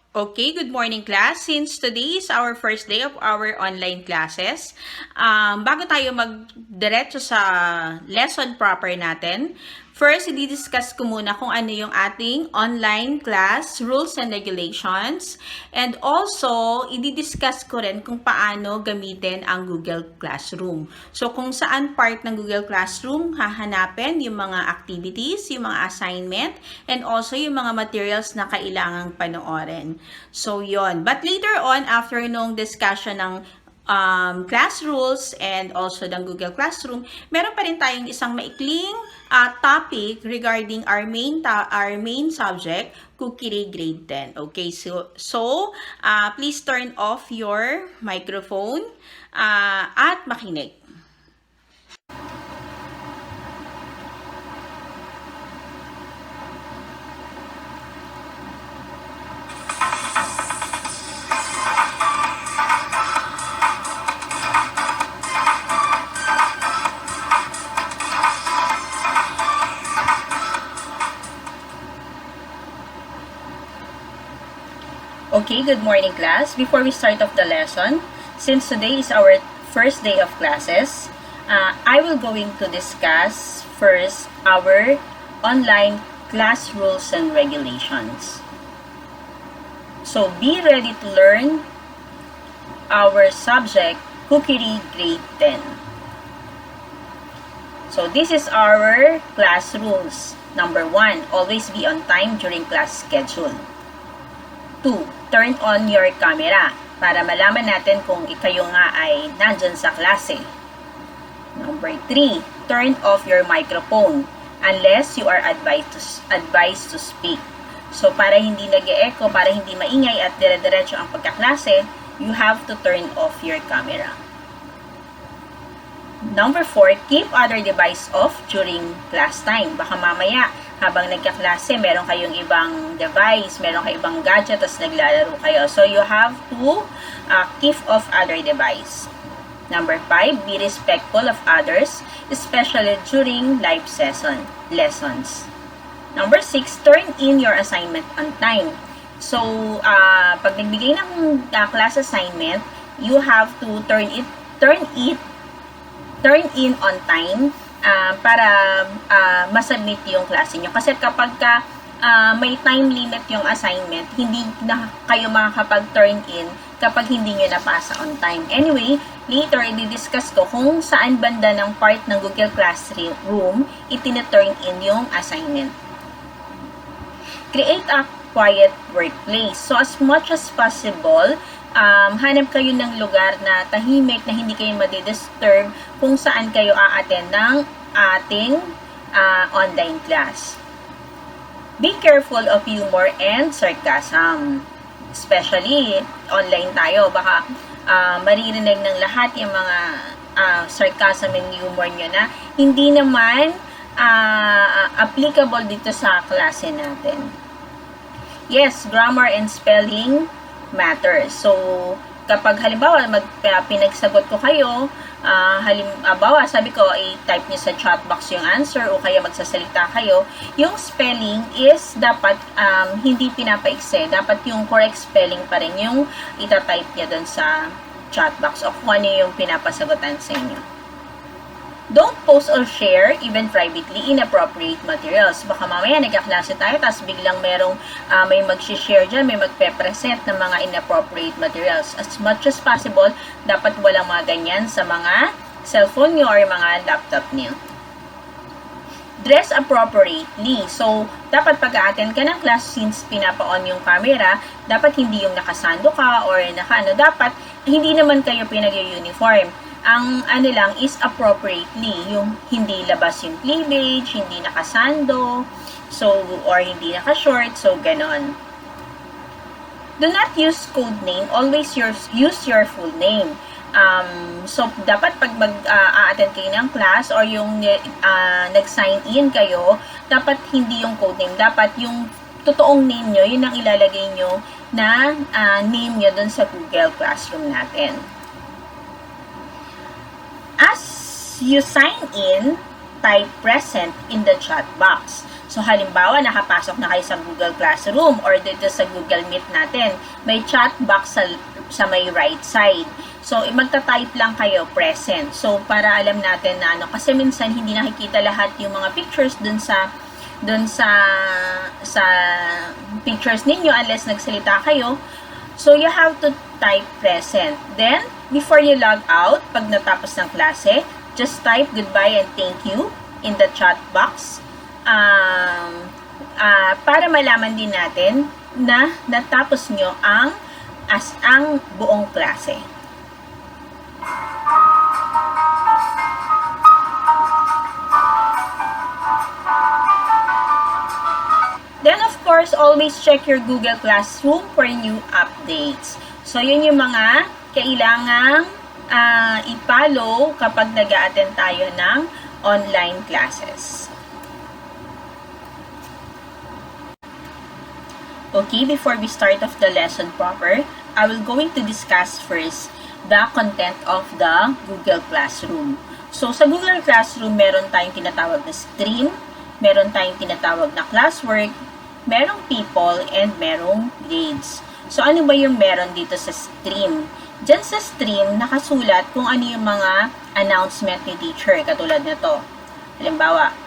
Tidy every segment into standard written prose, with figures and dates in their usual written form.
Okay, good morning class. Since today is our first day of our online classes, bago tayo mag-diretso sa lesson proper natin, first, i-discuss ko muna kung ano yung ating online class rules and regulations. And also, i-discuss ko rin kung paano gamitin ang Google Classroom. So, kung saan part ng Google Classroom hahanapin yung mga activities, yung mga assignment, and also yung mga materials na kailangang panoorin. So, yon. But later on, after nung discussion ng class rules and also ng Google Classroom, meron pa rin tayong isang maikling topic regarding our main subject, Cookery Grade 10. Okay, so please turn off your microphone at makinig. Okay, good morning class. Before we start off the lesson, since today is our first day of classes, I will going to discuss first our online class rules and regulations. So be ready to learn our subject, Cookery Grade 10. So this is our class rules. Number 1, always be on time during class schedule. 2, turn on your camera para malaman natin kung kayo nga ay nandyan sa klase. Number 3, turn off your microphone unless you are advised to speak. So para hindi nag-e-echo, para hindi maingay at dire-diretso ang pagkaklase, you have to turn off your camera. Number 4, keep other device off during class time. Baka mamaya habang nagkaklase, meron kayong ibang device, meron kayong ibang gadget, tapos naglalaro kayo. So, you have to keep off other device. Number 5, be respectful of others, especially during live lessons. Number 6, turn in your assignment on time. So, pag nagbigay ng class assignment, you have to turn in on time para masubmit yung klase nyo. Kasi kapag may time limit yung assignment, hindi na kayo makakapag-turn in kapag hindi nyo napasa on time. Anyway, later, i-discuss ko kung saan banda ng part ng Google Classroom itin-turn in yung assignment. Create a quiet workplace. So, as much as possible, hanap kayo ng lugar na tahimik, na hindi kayo madidisturb kung saan kayo a-attend ng ating online class. Be careful of humor and sarcasm. Especially, online tayo. Baka maririnig ng lahat yung mga sarcasm and humor nyo na hindi naman applicable dito sa klase natin. Yes, grammar and spelling matters. So, kapag halimbawa pinagsagot ko kayo, halimbawa sabi ko i-type niyo sa chat box yung answer o kaya magsasalita kayo, yung spelling is dapat hindi pinapaikse. Dapat yung correct spelling pa rin yung ita-type niya dun sa chat box o kung ano yung pinapasagutan sa inyo. Don't post or share, even privately, inappropriate materials. Baka mamaya nagkaklase tayo, tapos biglang may mag-share dyan, may magpe-present ng mga inappropriate materials. As much as possible, dapat walang mga ganyan sa mga cellphone nyo or mga laptop nyo. Dress appropriately. So, dapat pag-a-attend ka ng class, since pinapa-on yung camera, dapat hindi yung nakasando ka or dapat hindi naman kayo pinag-uniform. Ang lang is appropriately, yung hindi labas yung cleavage, hindi nakasando, so, or hindi nakashort, so ganon. Do not use code name, always use your full name. So, dapat pag mag-a-attend kayo ng class or yung nag-sign in kayo, dapat hindi yung code name, dapat yung totoong name nyo, yun ang ilalagay nyo na name nyo dun sa Google Classroom natin. As you sign in, type present in the chat box. So, halimbawa, nakapasok na kayo sa Google Classroom or dito sa Google Meet natin. May chat box sa may right side. So, magta-type lang kayo present. So, para alam natin na kasi minsan hindi nakikita lahat yung mga pictures dun sa pictures ninyo unless nagsalita kayo. So, you have to type present. Then, before you log out, pag natapos ng klase, just type goodbye and thank you in the chat box. Para malaman din natin na natapos nyo ang buong klase. Then, of course, always check your Google Classroom for new updates. So, yun yung mga kailangang i-follow kapag nag-a-attend tayo ng online classes. Okay, before we start off the lesson proper, I will going to discuss first the content of the Google Classroom. So, sa Google Classroom, meron tayong tinatawag na stream, meron tayong tinatawag na classwork, merong people, and merong grades. So, ano ba yung meron dito sa stream? Diyan sa stream, nakasulat kung ano yung mga announcement ni teacher, katulad nito. Halimbawa,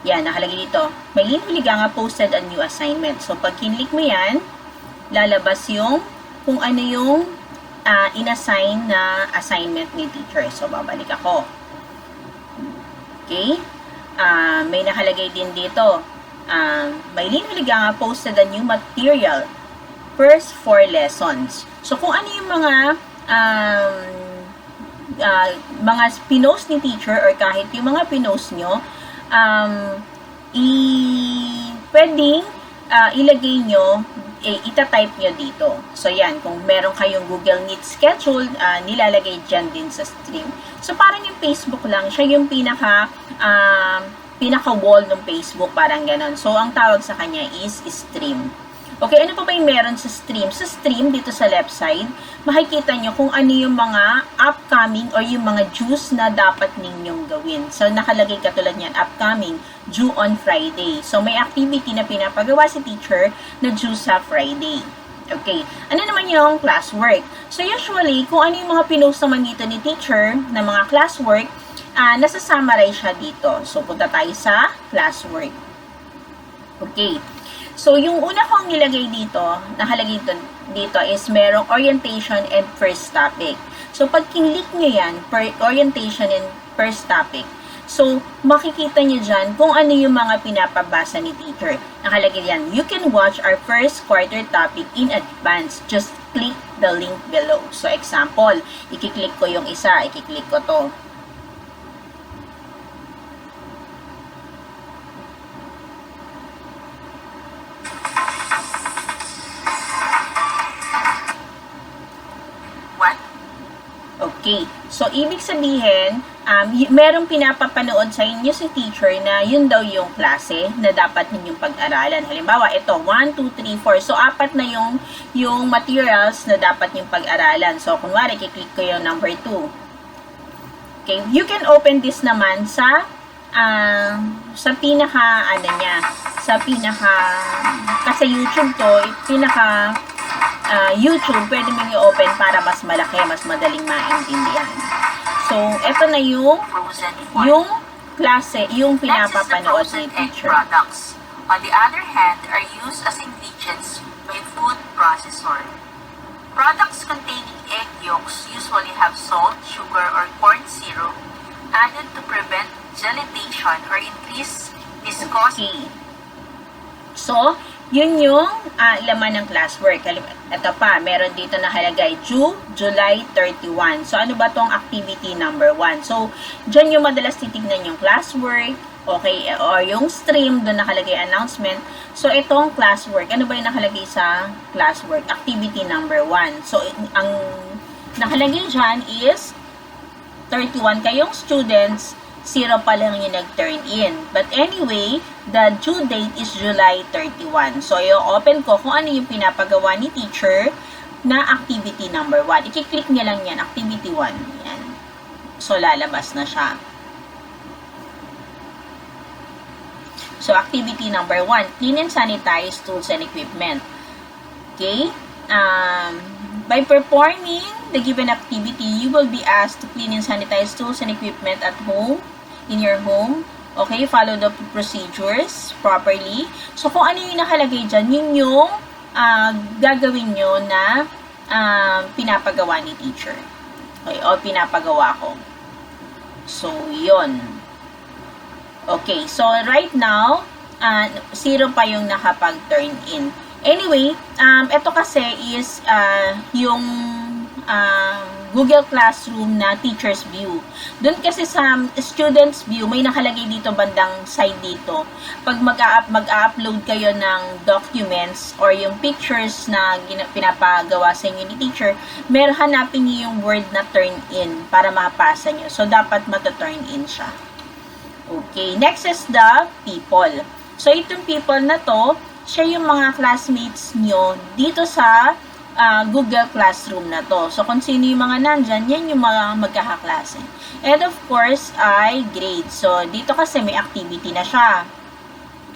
yan, nakalagay dito. Maylene Huliganga posted a new assignment. So, pag kinlik mo yan, lalabas yung kung ano yung inassign na assignment ni teacher. So, babalik ako. Okay? May nakalagay din dito. Maylene Huliganga posted a new material. First 4 lessons. So, kung ano yung mga pinost ni teacher or kahit yung mga pinost nyo, pwedeng ilagay nyo, itatype nyo dito. So, yan. Kung meron kayong Google Meet schedule, nilalagay dyan din sa stream. So, parang yung Facebook lang. Siya yung pinaka-wall ng Facebook. Parang ganon. So, ang tawag sa kanya is stream. Okay, ano pa ba yung meron sa stream? Sa stream, dito sa left side, makikita nyo kung ano yung mga upcoming or yung mga dues na dapat ninyong gawin. So, nakalagay katulad niyan, upcoming, due on Friday. So, may activity na pinapagawa si teacher na due sa Friday. Okay, ano naman yung classwork? So, usually, kung ano yung mga pinost naman dito ni teacher na mga classwork, nasa-summarize siya dito. So, punta tayo sa classwork. Okay. So, yung una kong nilagay dito, nakalagay dito is merong orientation and first topic. So, pag kinlik nyo yan, orientation and first topic, so, makikita nyo dyan kung ano yung mga pinapabasa ni teacher. Nakalagay yan, you can watch our first quarter topic in advance. Just click the link below. So, example, ikiklik ko yung isa, ikiklik ko to. Okay. So, ibig sabihin, merong pinapapanood sa inyo si teacher na yun daw yung klase na dapat ninyong pag-aralan. Halimbawa, ito, 1, 2, 3, 4. So, 4 na yung materials na dapat ninyong pag-aralan. So, kunwari, kiklik ko yung number 2. Okay. You can open this naman sa kasi YouTube to, YouTube, pwede mo i-open para mas malaki, mas madaling maintindihan. So, eto na yung klase, yung pinapapanood ni teacher. Products, on the other hand, are used as ingredients by food processor. Products containing egg yolks usually have salt, sugar, or corn syrup added to prevent gelatation or increase viscosity. So, yun yung laman ng classwork. Ito pa, meron dito nakalagay, due July 31. So, ano ba tong activity number 1? So, dyan yung madalas titignan yung classwork, okay, or yung stream, doon nakalagay announcement. So, itong classwork, ano ba yung nakalagay sa classwork? Activity number 1. So, ang nakalagay dyan is 31 kayong students, 0 pa lang yung nag-turn in. But anyway, the due date is July 31. So, i-open ko kung ano yung pinapagawa ni teacher na activity number 1. I-click niya lang yan, activity 1. Yan. So, lalabas na siya. So, activity number 1, clean and sanitize tools and equipment. Okay? By performing the given activity, you will be asked to clean and sanitize tools and equipment at home, in your home. Okay? Follow the procedures properly. So, kung ano yung nakalagay dyan, yun yung gagawin nyo na pinapagawa ni teacher. Okay? O pinapagawa ko. So, yun. Okay. So, right now, 0 pa yung nakapag-turn in. Anyway, ito kasi is yung Google Classroom na teacher's view. Doon kasi sa student's view, may nakalagay dito bandang side dito. Pag mag-upload kayo ng documents or yung pictures na pinapagawa sa inyo ni teacher, meron hanapin niyo yung word na turn in para mapasa niyo. So, dapat mata-turn in siya. Okay, next is the people. So, itong people na to, siya yung mga classmates nyo dito sa Google Classroom na to. So, kung sino yung mga nandyan, yan yung mga magkakaklase. And of course, ay grade. So, dito kasi may activity na siya.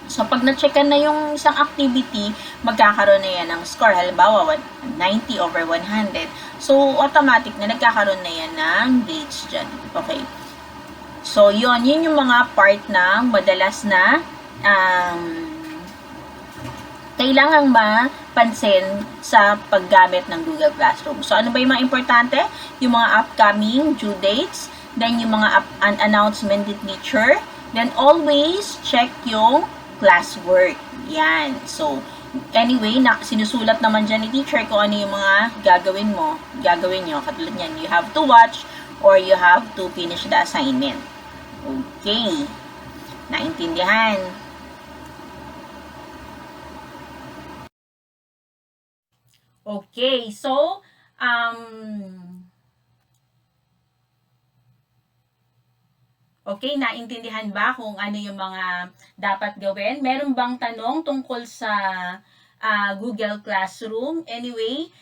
So, pag na-checkan na yung isang activity, magkakaroon na yan ng score. Halimbawa, 90 over 100. So, automatic na nagkakaroon na yan ng grades dyan. Okay. So, yun yung mga part na madalas na kailangang mapansin sa paggamit ng Google Classroom. So, ano ba yung mga importante? Yung mga upcoming due dates, then yung mga announcement ni teacher, then always check yung classwork. Yan. So, anyway, sinusulat naman dyan ni teacher kung ano yung mga gagawin nyo. Katulad yan, you have to watch or you have to finish the assignment. Okay. Naintindihan? Okay, so, okay, naintindihan ba kung ano yung mga dapat gawin? Meron bang tanong tungkol sa Google Classroom? Anyway,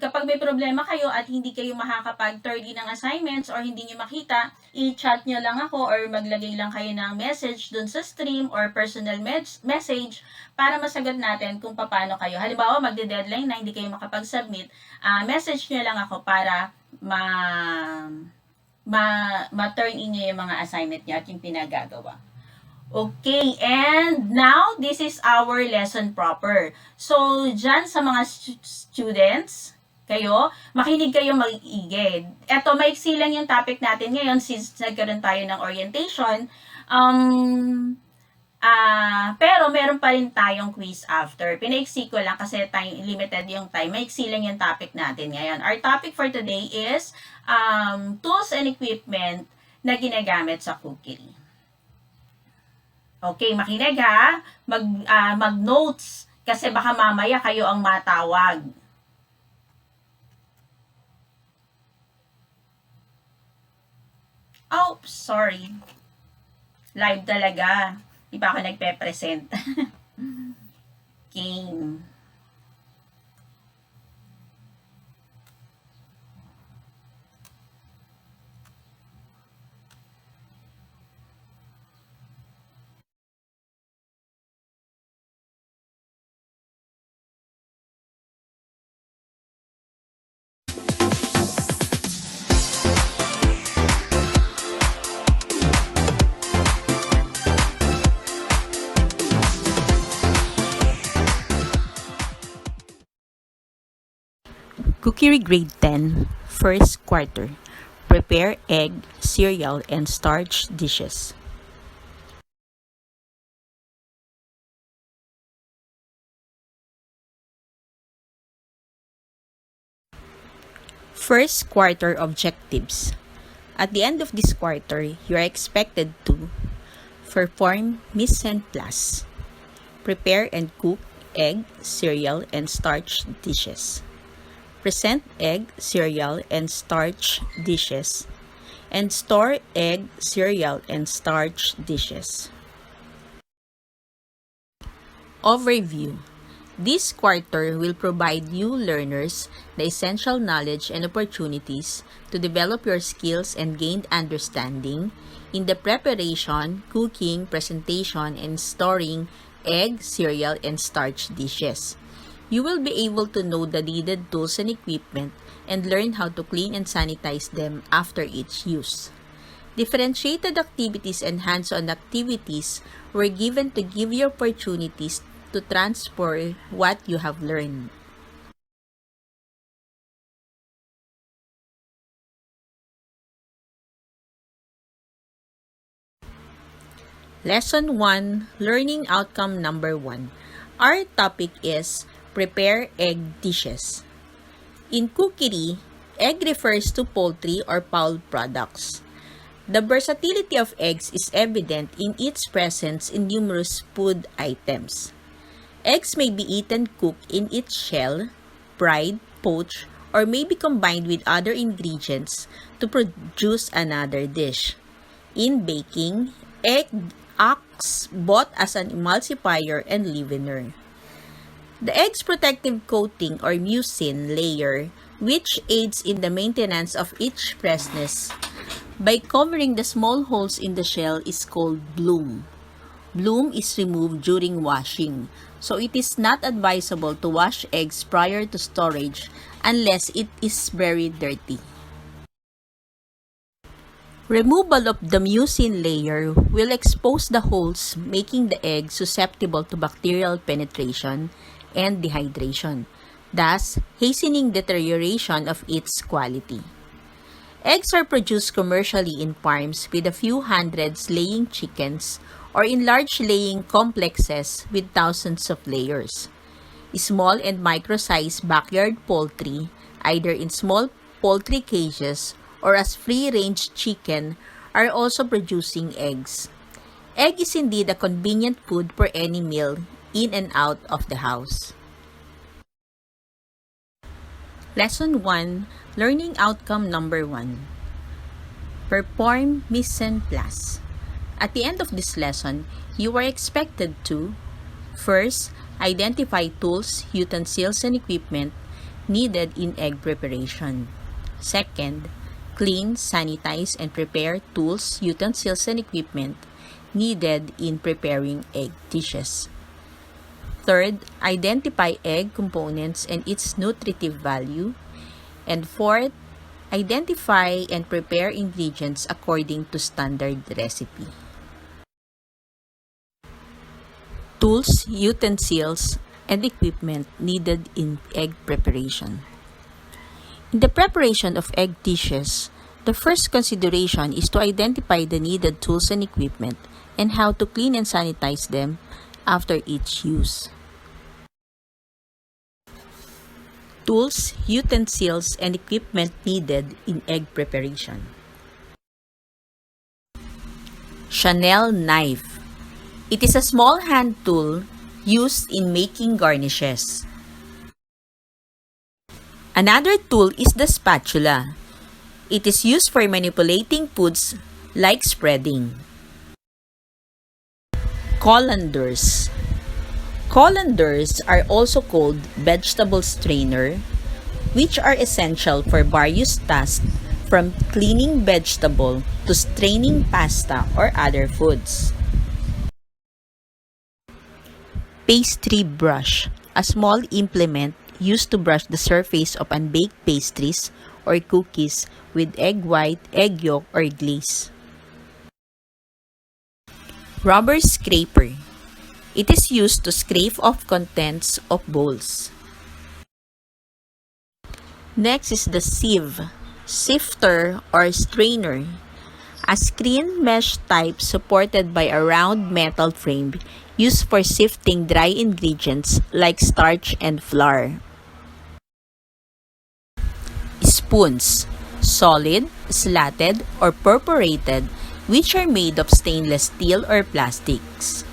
kapag may problema kayo at hindi kayo makakapag-turn in ng assignments or hindi nyo makita, i-chat nyo lang ako or maglagay lang kayo ng message dun sa stream or personal message para masagot natin kung paano kayo. Halimbawa, magde-deadline na hindi kayo makapag-submit, message nyo lang ako para ma-turn in nyo yung mga assignment nyo at yung pinagagawa. Okay, and now, this is our lesson proper. So, dyan sa mga students, kayo, makinig kayo mag-igid. Eto, maiksi lang yung topic natin ngayon since nagkaroon tayo ng orientation. Pero meron pa rin tayong quiz after. Pinaiksi ko lang kasi limited yung time. Maiksi lang yung topic natin ngayon. Our topic for today is tools and equipment na ginagamit sa cookery. Okay, makinig ha. Mag-notes kasi baka mamaya kayo ang matawag. Oh, sorry. Live talaga. Di pa ako nagpe-present. Game. Cookery Grade 10, First Quarter. Prepare egg, cereal, and starch dishes. First Quarter Objectives. At the end of this quarter, you are expected to perform mise en place. Prepare and cook egg, cereal, and starch dishes. Present egg, cereal, and starch dishes, and store egg, cereal, and starch dishes. Overview. This quarter will provide you learners the essential knowledge and opportunities to develop your skills and gain understanding in the preparation, cooking, presentation, and storing egg, cereal, and starch dishes. You will be able to know the needed tools and equipment and learn how to clean and sanitize them after each use. Differentiated activities and hands-on activities were given to give you opportunities to transfer what you have learned. Lesson 1, Learning Outcome Number 1. Our topic is Prepare Egg Dishes. In cookery, egg refers to poultry or fowl products. The versatility of eggs is evident in its presence in numerous food items. Eggs may be eaten cooked in its shell, fried, poached, or may be combined with other ingredients to produce another dish. In baking, egg acts both as an emulsifier and leavener. The egg's protective coating or mucin layer, which aids in the maintenance of its freshness by covering the small holes in the shell, is called bloom. Bloom is removed during washing, so it is not advisable to wash eggs prior to storage unless it is very dirty. Removal of the mucin layer will expose the holes, making the egg susceptible to bacterial penetration and dehydration, thus hastening deterioration of its quality. Eggs are produced commercially in farms with a few hundreds laying chickens or in large laying complexes with thousands of layers. Small and micro-sized backyard poultry, either in small poultry cages or as free-range chicken, are also producing eggs. Egg is indeed a convenient food for any meal in and out of the house. Lesson 1, Learning Outcome Number 1. Perform mise en place. At the end of this lesson, you are expected to: first, identify tools, utensils, and equipment needed in egg preparation. Second, clean, sanitize, and prepare tools, utensils, and equipment needed in preparing egg dishes. Third, identify egg components and its nutritive value. And fourth, identify and prepare ingredients according to standard recipe. Tools, utensils, and equipment needed in egg preparation. In the preparation of egg dishes, the first consideration is to identify the needed tools and equipment and how to clean and sanitize them after each use. Tools, utensils, and equipment needed in egg preparation. Chanel knife. It is a small hand tool used in making garnishes. Another tool is the spatula. It is used for manipulating foods like spreading. Colanders. Colanders are also called vegetable strainer, which are essential for various tasks from cleaning vegetable to straining pasta or other foods. Pastry brush, a small implement used to brush the surface of unbaked pastries or cookies with egg white, egg yolk, or glaze. Rubber scraper. It is used to scrape off contents of bowls. Next is the sieve, sifter, or strainer, a screen mesh type supported by a round metal frame used for sifting dry ingredients like starch and flour. Spoons, solid, slatted, or perforated, which are made of stainless steel or plastics.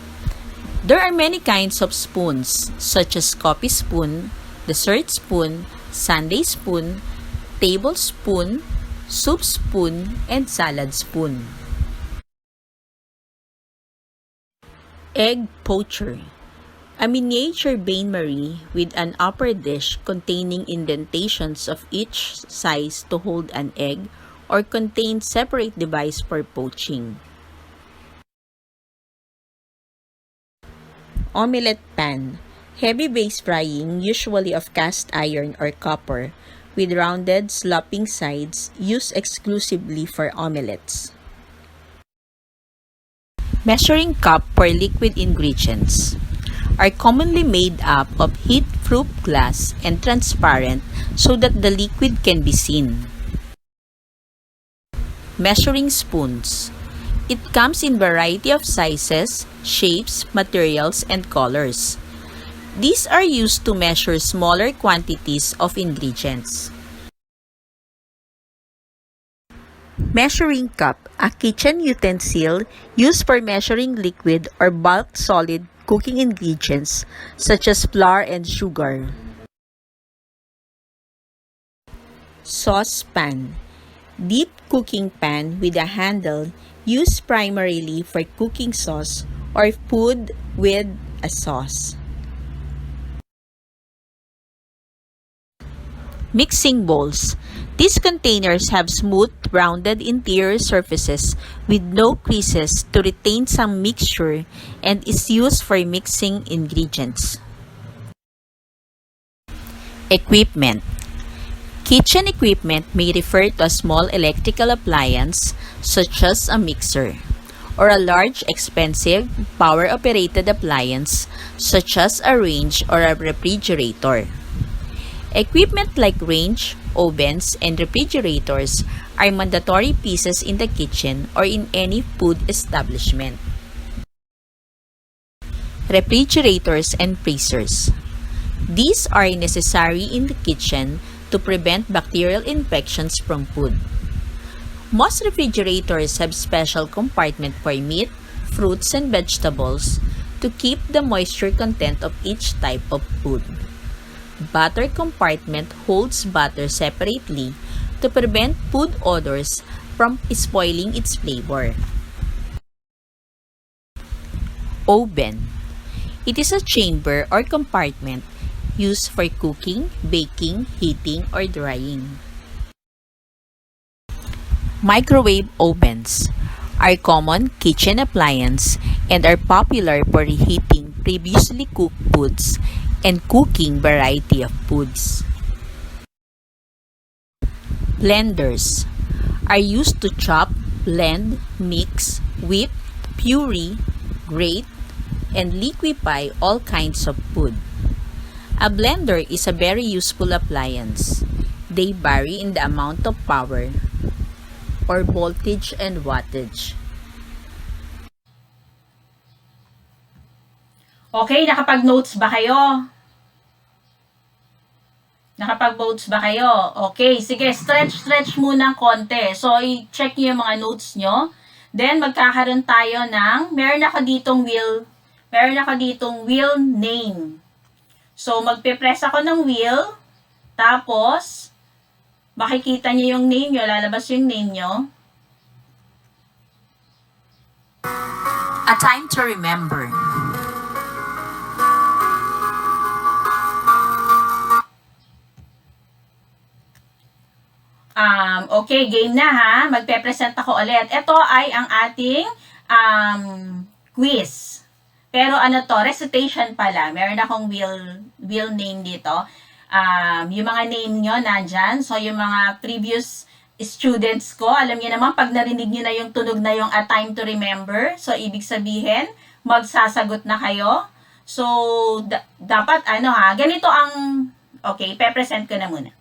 There are many kinds of spoons, such as coffee spoon, dessert spoon, sundae spoon, tablespoon, soup spoon, and salad spoon. Egg poacher, A miniature bain-marie with an upper dish containing indentations of each size to hold an egg or contain separate device for poaching. Omelette pan. Heavy base frying, usually of cast iron or copper, with rounded, sloping sides, used exclusively for omelettes. Measuring cup for liquid ingredients are commonly made up of heat-proof glass and transparent so that the liquid can be seen. Measuring spoons. It comes in variety of sizes, shapes, materials, and colors. These are used to measure smaller quantities of ingredients. Measuring cup, a kitchen utensil used for measuring liquid or bulk solid cooking ingredients such as flour and sugar. Saucepan, deep cooking pan with a handle used primarily for cooking sauce or food with a sauce. Mixing bowls. These containers have smooth, rounded interior surfaces with no creases to retain some mixture and is used for mixing ingredients. Equipment. Kitchen equipment may refer to a small electrical appliance such as a mixer, or a large, expensive, power-operated appliance such as a range or a refrigerator. Equipment like range, ovens, and refrigerators are mandatory pieces in the kitchen or in any food establishment. Refrigerators and freezers. These are necessary in the kitchen to prevent bacterial infections from food. Most refrigerators have special compartment for meat, fruits, and vegetables to keep the moisture content of each type of food. Butter compartment holds butter separately to prevent food odors from spoiling its flavor. Oven. It is a chamber or compartment used for cooking, baking, heating, or drying. Microwave ovens are common kitchen appliance and are popular for reheating previously cooked foods and cooking variety of foods. Blenders are used to chop, blend, mix, whip, puree, grate, and liquefy all kinds of food. A blender is a very useful appliance. They vary in the amount of power or voltage and wattage. Okay, nakapag-notes ba kayo? Nakapag-notes ba kayo? Okay, sige, stretch muna konti. So, i-check nyo yung mga notes nyo. Then, magkakaroon tayo ng, meron ako ditong wheel name. So, magpe-press ako ng wheel. Tapos, makikita nyo yung name nyo, lalabas yung name nyo. A time to remember. Okay, game na ha. Magpe-present ako ulit. Ito ay ang ating quiz. Pero ano to, recitation pala. Meron akong wheel name dito. Yung mga name nyo nandyan. So, yung mga previous students ko, alam niyo naman, pag narinig niyo na yung tunog na yung A Time to Remember, so, ibig sabihin, magsasagot na kayo. So, dapat, ganito ang, okay, pe-present ko na muna.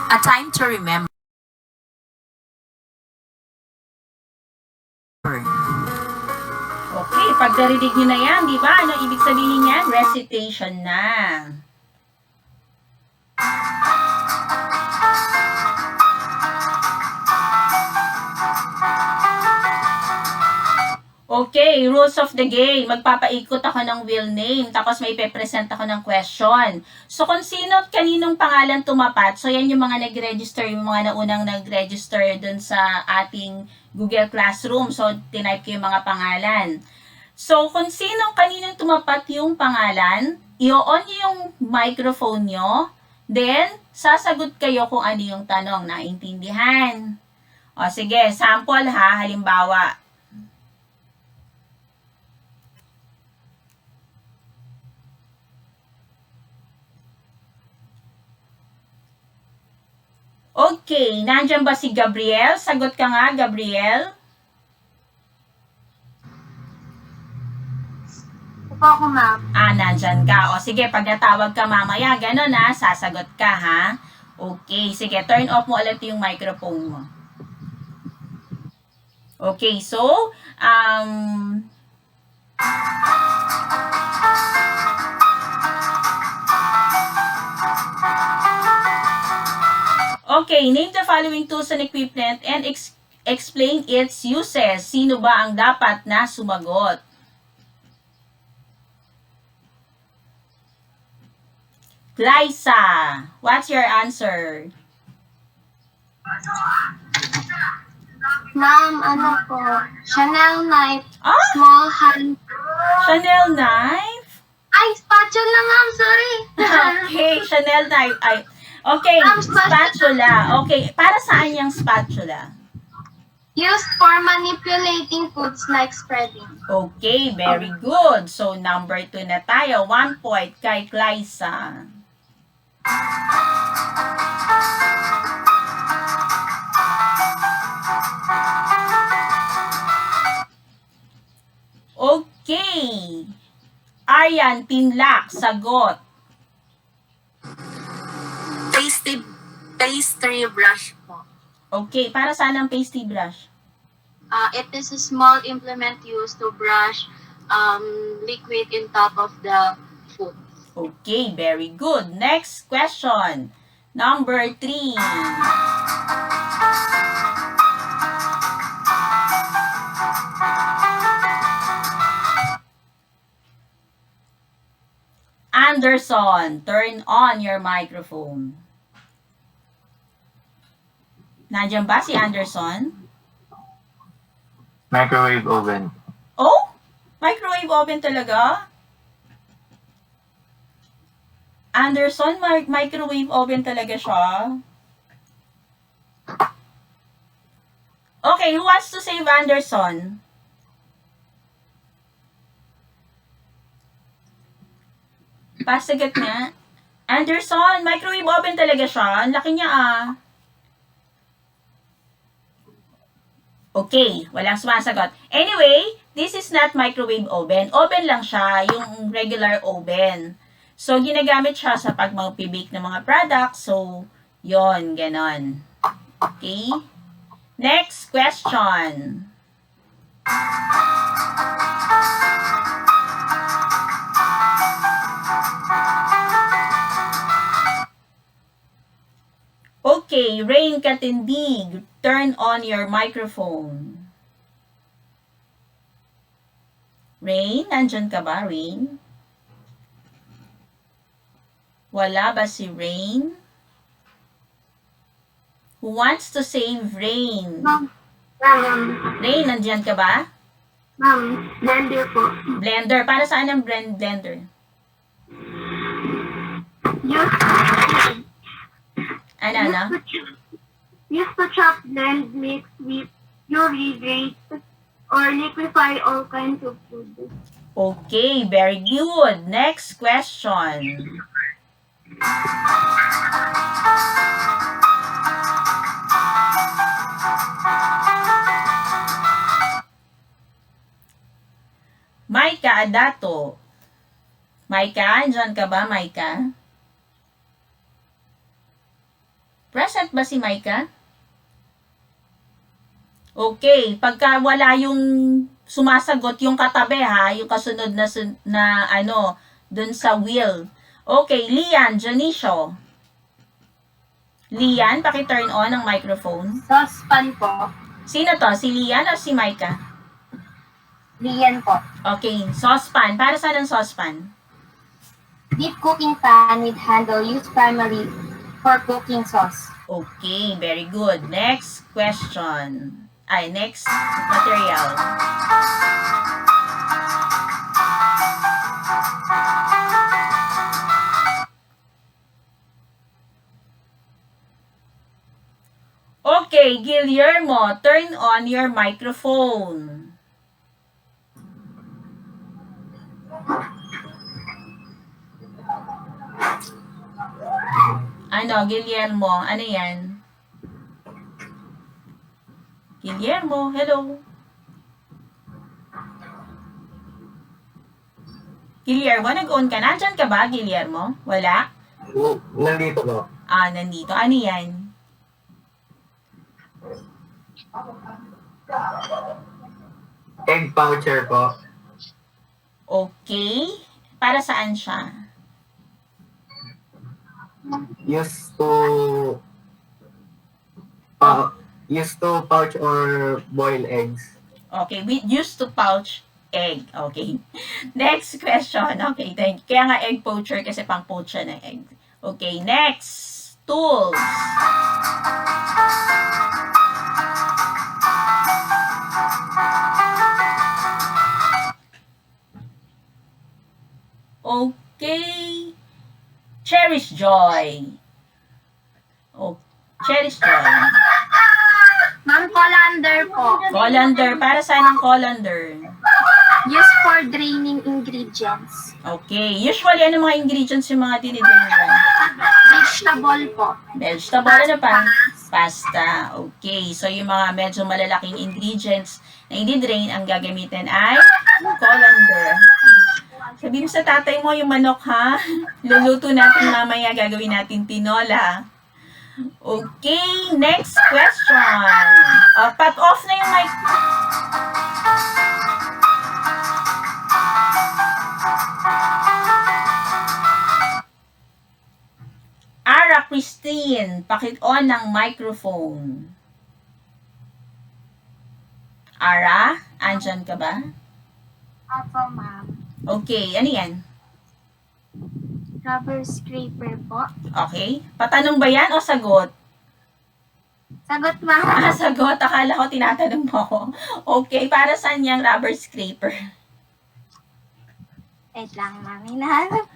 A time to remember. Okay, pag narinig nyo na yan, di ba? Ano ibig sabihin yan? Recitation na. Okay, rules of the game. Magpapaikot ako ng wheel name, tapos may ipe-present ako ng question. So, kung sino at kaninong pangalan tumapat, so yan yung mga nag-register, yung mga naunang nag-register dun sa ating Google Classroom. So, tinype ko yung mga pangalan. So, kung sino kaninong tumapat yung pangalan, i-on nyo yung microphone nyo, then, sasagot kayo kung ano yung tanong. Naintindihan? O, sige, sample ha, halimbawa. Okay, nandiyan ba si Gabriel? Sagot ka nga, Gabriel. Opo ako, ma'am. Nandyan ka. O sige, pag natawag ka mamaya, ganun ha, sasagot ka ha. Okay, sige, turn off mo ulit yung microphone mo. Okay, so, okay, name the following tools and equipment and explain its uses. Sino ba ang dapat na sumagot? Liza, what's your answer? Ma'am, ano po? Chanel knife, Ah, small hand. Chanel knife? Ay, spatula, ma'am. Sorry. Okay, Chanel knife. Ay, okay, spatula. Okay, para saan yung spatula? Used for manipulating foods like spreading. Okay, very good. So, number 2 na tayo. 1 point kay Liza. Okay. Aryan Tinlak, sagot. Pastry brush po. Okay, para saan ang pasty brush? It is a small implement used to brush liquid in top of the food. Okay, very good. Next question. Number 3. Anderson, turn on your microphone. Nandiyan ba si Anderson? Microwave oven. Oh? Microwave oven talaga? Anderson, microwave oven talaga siya? Okay, who wants to save Anderson? Pasagot nga. Anderson, microwave oven talaga siya. Ang laki niya ah. Okay, walang sumasagot. Anyway, this is not microwave oven. Oven lang siya, yung regular oven. So, ginagamit siya sa pag mag-bake ng mga products. So, yon ganon. Okay? Next question. Okay, Rain Katindig, turn on your microphone. Rain, nandyan ka ba, Rain? Wala ba si Rain? Who wants to save Rain? Ma'am, Rain, nandyan ka ba? ma'am, blender po. Blender. Para saan ang blender? Ano? Used to chop, blend, mix, whip, puree, grate, or liquefy all kinds of food. Okay, very good. Next question. Maika Adato. Maika, andyan ka ba, Maika? Present ba si Maika? Okay, pagka wala yung sumasagot yung katabi ha, yung kasunod na dun sa wheel. Okay, Lian, Janicio. Lian, paki-turn on ang microphone. Saucepan po. Sino to? Si Lian o si Maika? Riyan po. Okay, saucepan. Para saan ang saucepan? Deep cooking pan with handle used primarily for cooking sauce. Okay, very good. Next question. Next material. Okay, Guillermo, turn on your microphone. Guillermo, ano yan? Guillermo, hello. Guillermo, nag-on ka? Nandyan ka ba, Guillermo? Wala? Nandito po. Nandito. Ano yan? Egg poucher po. Okay. Para saan siya? Used to pouch or boil eggs. Okay, we used to pouch egg. Okay. Next question. Okay, thank you. Kaya nga egg poacher kasi pang poach siya ng egg. Okay, next. Tools. Okay. Cherish Joy. Oh, Cherish Joy. Ma'am, colander po. Colander. Para saan ang colander? Used for draining ingredients. Okay. Usually, ano mga ingredients yung mga dinidrain dyan? Vegetable po. Vegetable, ano pa? Pasta. Okay. So, yung mga medyo malalaking ingredients na i-drain, ang gagamitin ay colander. Sabi mo sa tatay mo yung manok, ha? Luluto natin mamaya, gagawin natin tinola. Okay, next question. Pat off na yung mic. Ara Christine, pakit-on ng microphone. Ara, andyan ka ba? Opo, ma'am. Okay, ano yan? Rubber scraper po. Okay. Patanong ba yan o sagot? Sagot, ma'am. Sagot. Akala ko tinatanong mo ako. Okay, para saan yung rubber scraper? Wait lang, ma'am. Hinahanap.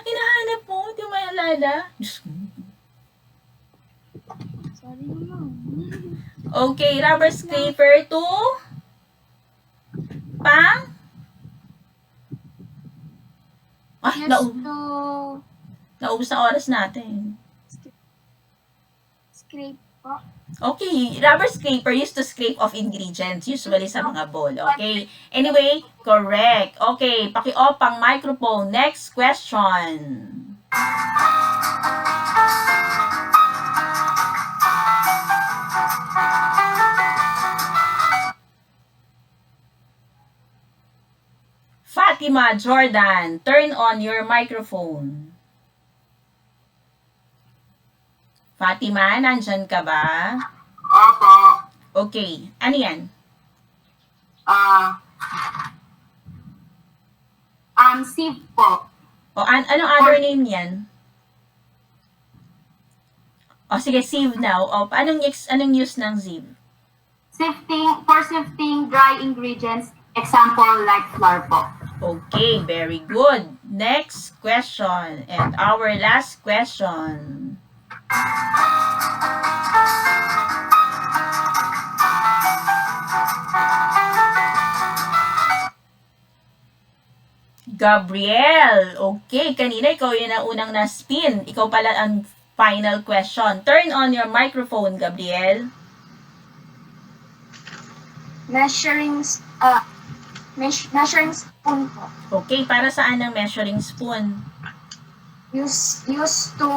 Hinahanap mo? Di mo maalala? Diyos ko. Sorry, ma'am. Okay, rubber scraper to pang? Used to Naubos na oras natin. scrape po. Okay, rubber scraper used to scrape off ingredients, usually sa mga bowl. Okay, anyway, correct. Okay, paki-off ang microphone. Next question. Fatima Jordan, turn on your microphone. Fatima, nandyan ka ba? Opo. Okay, ano yan? Sieve po. O, anong other name yan? O, sige, sieve now. O, anong use ng sieve? Sifting dry ingredients. Example like flour po. Okay, very good. Next question. And our last question. Gabriel. Okay, kanina ikaw yun ang unang na-spin. Ikaw pala ang final question. Turn on your microphone, Gabriel. Measuring spoon po. Okay, para saan ang measuring spoon? Used to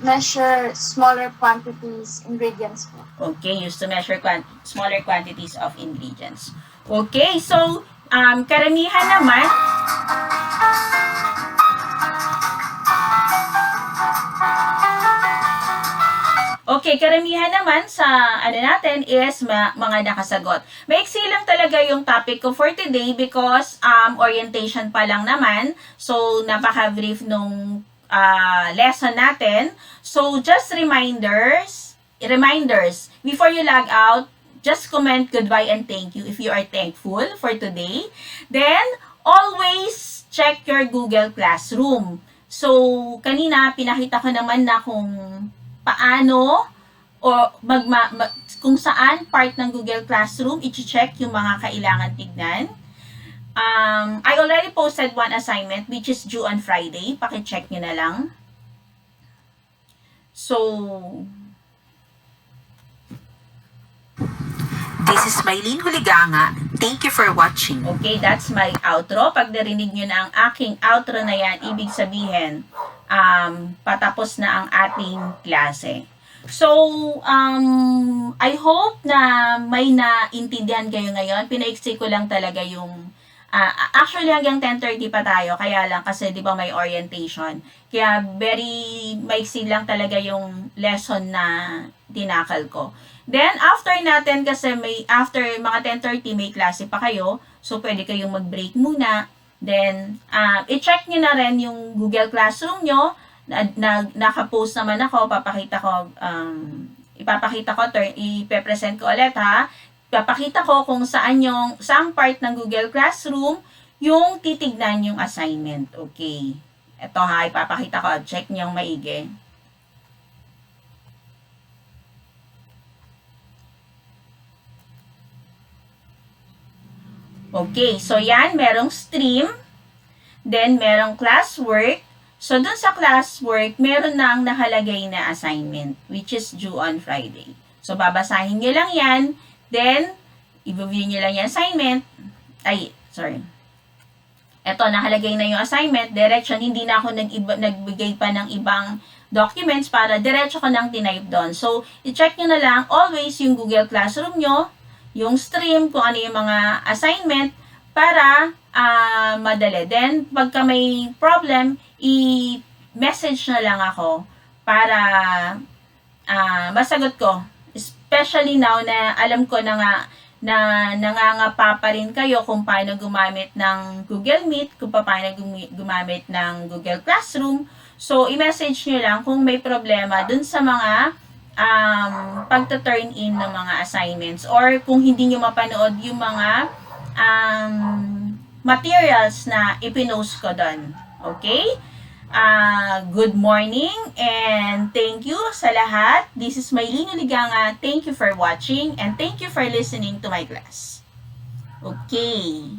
measure smaller quantities ingredients po. Okay, used to measure smaller quantities of ingredients. Okay, so, karamihan naman, Okay, karamihan naman sa natin is mga nakasagot. Maiksi lang talaga yung topic ko for today because orientation pa lang naman. So, napaka-brief nung lesson natin. So, just reminders, before you log out, just comment goodbye and thank you if you are thankful for today. Then, always check your Google Classroom. So, kanina, pinakita ko naman na kung paano o kung saan part ng Google Classroom i-check yung mga kailangan tignan. I already posted one assignment which is due on Friday. Paki-check nyo na lang. So, This is Mylene Huliganga. Thank you for watching. okay, that's my outro. Pag narinig nyo na ang aking outro na yan, ibig sabihin, patapos na ang ating klase. So, I hope na may naintindihan kayo ngayon. Pinaiksi ko lang talaga yung, actually hanggang 10:30 pa tayo, kaya lang kasi di ba may orientation. Kaya very maiksi lang talaga yung lesson na tinakal ko. Then, after natin, kasi after mga 10:30 may klase pa kayo, so pwede kayong mag-break muna. Then, i-check nyo na rin yung Google Classroom nyo. Naka-post naman ako, ipe-present ko ulit ha. Papakita ko kung saang part ng Google Classroom yung titignan yung assignment. Okay. Ito ha, ipapakita ko. Check nyo yung maigi. Okay, so yan, merong stream, then merong classwork. So, dun sa classwork, meron nang nakalagay na assignment, which is due on Friday. So, babasahin nyo lang yan, then, i-view nyo lang yung assignment. Eto, nakalagay na yung assignment, direction, hindi na ako nagbigay pa ng ibang documents para diretso ko nang tinype doon. So, i-check nyo na lang, always yung Google Classroom nyo, yung stream, kung ano yung mga assignment, para madali. Then, pagka may problem, i-message na lang ako para masagot ko. Especially now na alam ko na nga na nangangapa pa rin kayo kung paano gumamit ng Google Meet, kung paano gumamit ng Google Classroom. So, i-message nyo lang kung may problema dun sa mga pagta-turn in ng mga assignments or kung hindi nyo mapanood yung mga materials na ipinost ko doon. Okay? Good morning and thank you sa lahat. This is Mylene Huliganga. Thank you for watching and thank you for listening to my class. Okay.